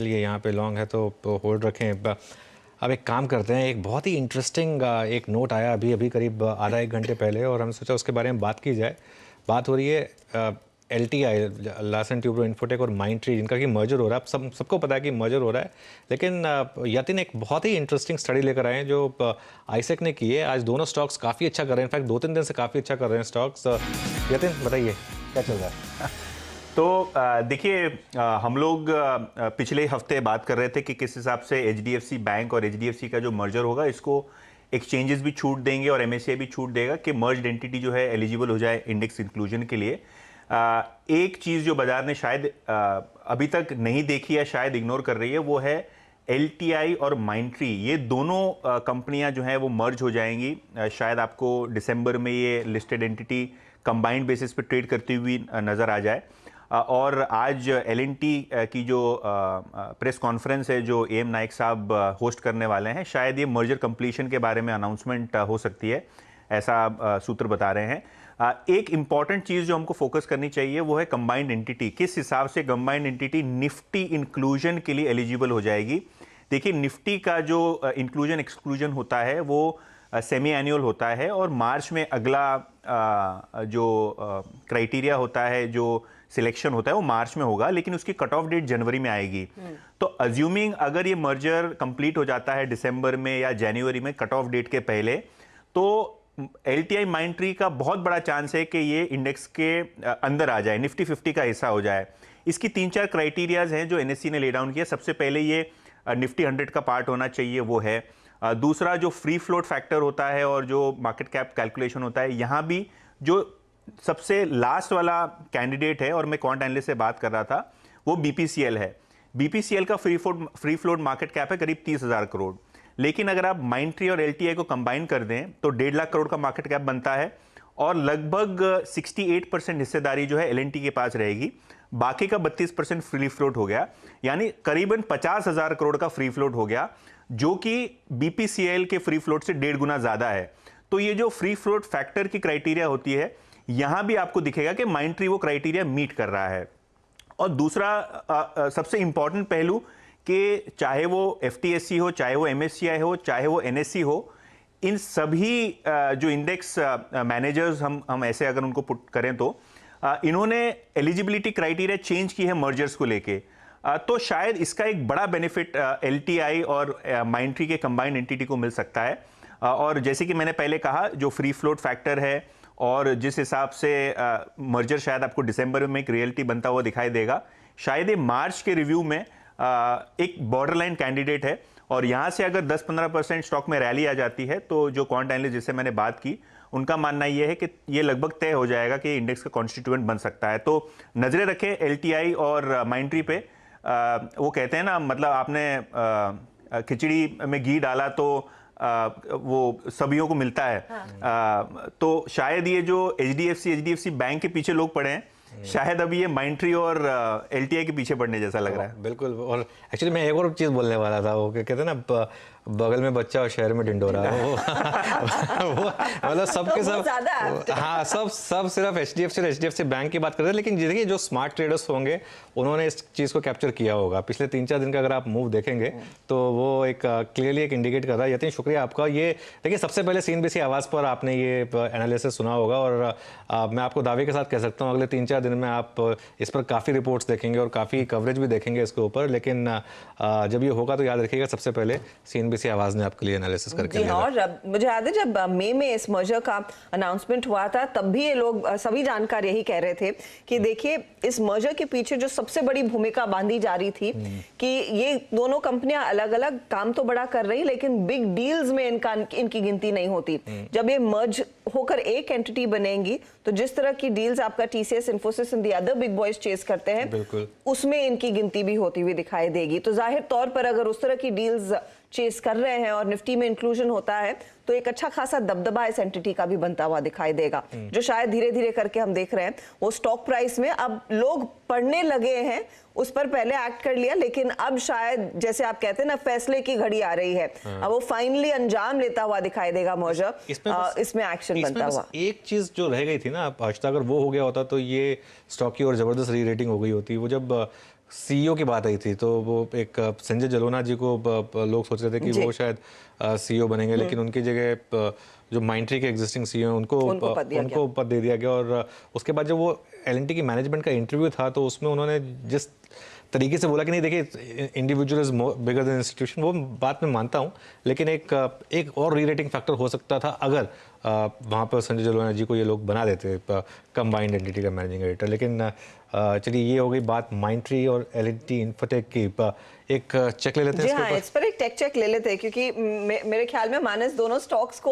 लिए यहाँ पे लॉन्ग है तो होल्ड रखें। अब एक काम करते हैं, एक बहुत ही इंटरेस्टिंग एक नोट आया अभी अभी करीब आधा एक घंटे पहले और हम सोचा उसके बारे में बात की जाए। बात हो रही है LTI, लार्सन ट्यूब्रो इन्फोटेक और माइंडट्री, जिनका कि मर्जर हो रहा है। अब सबको पता है कि मर्जर हो रहा है, लेकिन यतिन एक बहुत ही इंटरेस्टिंग स्टडी लेकर आए हैं जो आईसेक ने की है। आज दोनों स्टॉक्स काफ़ी अच्छा कर रहे हैं, इनफैक्ट 2-3 दिन से काफ़ी अच्छा कर रहे हैं स्टॉक्स। यतिन बताइए क्या चल रहा है? तो देखिए, हम लोग पिछले हफ्ते बात कर रहे थे कि किस हिसाब से HDFC बैंक और HDFC का जो मर्जर होगा, इसको एक्सचेंजेस भी छूट देंगे और MSCI भी छूट देगा कि मर्ज्ड एंटिटी जो है एलिजिबल हो जाए इंडेक्स इंक्लूजन के लिए। एक चीज़ जो बाजार ने शायद अभी तक नहीं देखी है, शायद इग्नोर कर रही है, वो है LTI और माइंडट्री। ये दोनों कंपनियां जो हैं वो मर्ज हो जाएंगी। शायद आपको दिसंबर में ये लिस्टेड एंटिटी कंबाइंड बेसिस पे ट्रेड करती हुई नज़र आ जाए। और आज L&T की जो प्रेस कॉन्फ्रेंस है जो AM नाइक साहब होस्ट करने वाले हैं, शायद ये मर्जर कंप्लीशन के बारे में अनाउंसमेंट हो सकती है, ऐसा सूत्र बता रहे हैं। एक इंपॉर्टेंट चीज़ जो हमको फोकस करनी चाहिए वो है कंबाइंड एंटिटी। किस हिसाब से कंबाइंड एंटिटी निफ्टी इंक्लूजन के लिए एलिजिबल हो जाएगी। देखिए, निफ्टी का जो इंक्लूजन एक्सक्लूजन होता है वो सेमी एनुअल होता है और मार्च में अगला जो क्राइटेरिया होता है, जो सिलेक्शन होता है, वो मार्च में होगा, लेकिन उसकी कट ऑफ डेट जनवरी में आएगी। तो अज्यूमिंग अगर ये मर्जर कंप्लीट हो जाता है दिसंबर में या जनवरी में कट ऑफ डेट के पहले, तो LTI माइंडट्री का बहुत बड़ा चांस है कि ये इंडेक्स के अंदर आ जाए, निफ्टी 50 का हिस्सा हो जाए। इसकी 3-4 क्राइटेरियाज हैं जो NSE ने ले डाउन किया। सबसे पहले ये निफ्टी 100 का पार्ट होना चाहिए, वो है। दूसरा जो फ्री फ्लोट फैक्टर होता है और जो मार्केट कैप कैलकुलेशन होता है, यहाँ भी जो सबसे लास्ट वाला कैंडिडेट है, और मैं क्वांट एनालिस्ट से बात कर रहा था, वो BPCL है। BPCL का फ्री फ्लोट मार्केट कैप है करीब 30,000 करोड़। लेकिन अगर आप माइंडट्री और LTI को कंबाइन कर दें तो 1.5 लाख करोड़ का मार्केट कैप बनता है और लगभग 68% हिस्सेदारी जो है L&T के पास रहेगी। बाकी का 32% फ्री फ्लोट हो गया, यानी करीबन 50,000 करोड़ का फ्री फ्लोट हो गया, जो कि BPCL के फ्री फ्लोट से 1.5 गुना ज्यादा है। तो ये जो फ्री फ्लोट फैक्टर की क्राइटेरिया होती है, यहां भी आपको दिखेगा कि माइंडट्री वो क्राइटेरिया मीट कर रहा है। और दूसरा सबसे इंपॉर्टेंट पहलू कि चाहे वो FTSE हो, चाहे वो MSCI हो, चाहे वो NSE हो, इन सभी जो इंडेक्स मैनेजर्स हम ऐसे अगर उनको पुट करें तो इन्होंने एलिजिबिलिटी क्राइटेरिया चेंज की है मर्जर्स को लेके। तो शायद इसका एक बड़ा बेनिफिट LTI और माइंडट्री के कंबाइंड एंटिटी को मिल सकता है। और जैसे कि मैंने पहले कहा, जो फ्री फ्लोट फैक्टर है और जिस हिसाब से मर्जर शायद आपको दिसंबर में एक रियलिटी बनता हुआ दिखाई देगा, शायद ये मार्च के रिव्यू में एक बॉर्डरलाइन कैंडिडेट है। और यहां से अगर 10-15% स्टॉक में रैली आ जाती है तो जो क्वांट एनालिस्ट जिससे मैंने बात की, उनका मानना यह है कि ये लगभग तय हो जाएगा कि इंडेक्स का कॉन्स्टिट्यूएंट बन सकता है। तो नजरें रखें LTI और माइंडट्री पे। वो कहते हैं ना, मतलब आपने खिचड़ी में घी डाला तो वो सभियों को मिलता है। तो शायद ये जो HDFC बैंक के पीछे लोग पड़े हैं, शायद अभी ये माइंडट्री और LTI के पीछे पड़ने जैसा लग रहा है। बिल्कुल। और एक्चुअली मैं एक और चीज़ बोलने वाला था, वो कहते हैं ना, बगल में बच्चा और शहर में ढिंडोरा। वो मतलब सबके सब, हाँ, सब सिर्फ HDFC और HDFC बैंक की बात करते हैं, लेकिन देखिए जो स्मार्ट ट्रेडर्स होंगे उन्होंने इस चीज़ को कैप्चर किया होगा। पिछले 3-4 दिन का अगर आप मूव देखेंगे तो वो एक क्लियरली एक इंडिकेट कर रहा है। यतिन, शुक्रिया आपका। ये देखिए, सबसे पहले CNBC आवाज़ पर आपने ये एनालिसिस सुना होगा और मैं आपको दावे के साथ कह सकता हूँ अगले 3-4 दिन में आप इस पर काफ़ी रिपोर्ट्स देखेंगे और काफ़ी कवरेज भी देखेंगे इसके ऊपर। लेकिन जब ये होगा तो याद रखिएगा, सबसे पहले CNBC आवाज़ ने आपके लिए एनालिसिस करके दिया। और मुझे याद है जब मई में इस मर्जर का अनाउंसमेंट हुआ था, तब भी ये लोग सभी जानकार यही कह रहे थे कि देखिए, इस मर्जर के पीछे जो सबसे बड़ी भूमिका बांधी जा रही थी कि ये दोनों कंपनियां अलग अलग काम तो बड़ा कर रही, लेकिन बिग डील्स में इनकी गिनती नहीं होती। जब ये मर्ज होकर एक एंटिटी बनेंगी तो जिस तरह की डील्स आपका TCS, Infosys and the other big boys chase करते हैं, उसमें इनकी गिनती भी होती हुई दिखाई देगी। तो जाहिर तौर पर अगर उस तरह की डील्स चेस कर रहे हैं और निफ्टी में इंक्लूजन होता है तो एक अच्छा खासा दबदबा इस एंटिटी का भी बनता हुआ दिखाई देगा, जो शायद धीरे धीरे करके हम देख रहे हैं। वो स्टॉक प्राइस में अब लोग पढ़ने लगे हैं, उस पर पहले एक्ट कर लिया, लेकिन अब शायद जैसे आप कहते हैं ना, फैसले की घड़ी आ रही है। अब वो फाइनली अंजाम लेता हुआ दिखाई देगा मर्जर, इसमें एक्शन बनता हुआ। एक चीज जो रह गई थी ना, आज अगर वो हो गया होता तो ये स्टॉक की और जबरदस्त री रेटिंग हो गई होती। वो जब सीईओ की बात आई थी, तो वो एक संजय जलोना जी को लोग सोच रहे थे कि जी। वो शायद सीईओ बनेंगे, लेकिन उनकी जगह जो माइंडट्री के एग्जिस्टिंग सीईओ उनको पद दे दिया गया। और उसके बाद जब वो एल&टी की मैनेजमेंट का इंटरव्यू था, तो उसमें उन्होंने जिस तरीके से बोला कि नहीं देखिए, individual is bigger than institution, वो बात मैं मानता हूँ, लेकिन एक और री रेटिंग फैक्टर हो सकता था अगर वहाँ पर संजय जलोना जी को ये लोग बना देते कंबाइंड एंटिटी का मैनेजिंग एडिटर। लेकिन चलिए, ये हो गई बात माइंडट्री और एल&टी इन्फोटेक की। एक चेक ले लेते हैं जी इसके हाँ, ऊपर। इस पर एक टेक चेक ले लेते हैं, क्योंकि मेरे ख्याल में मानस दोनों स्टॉक्स को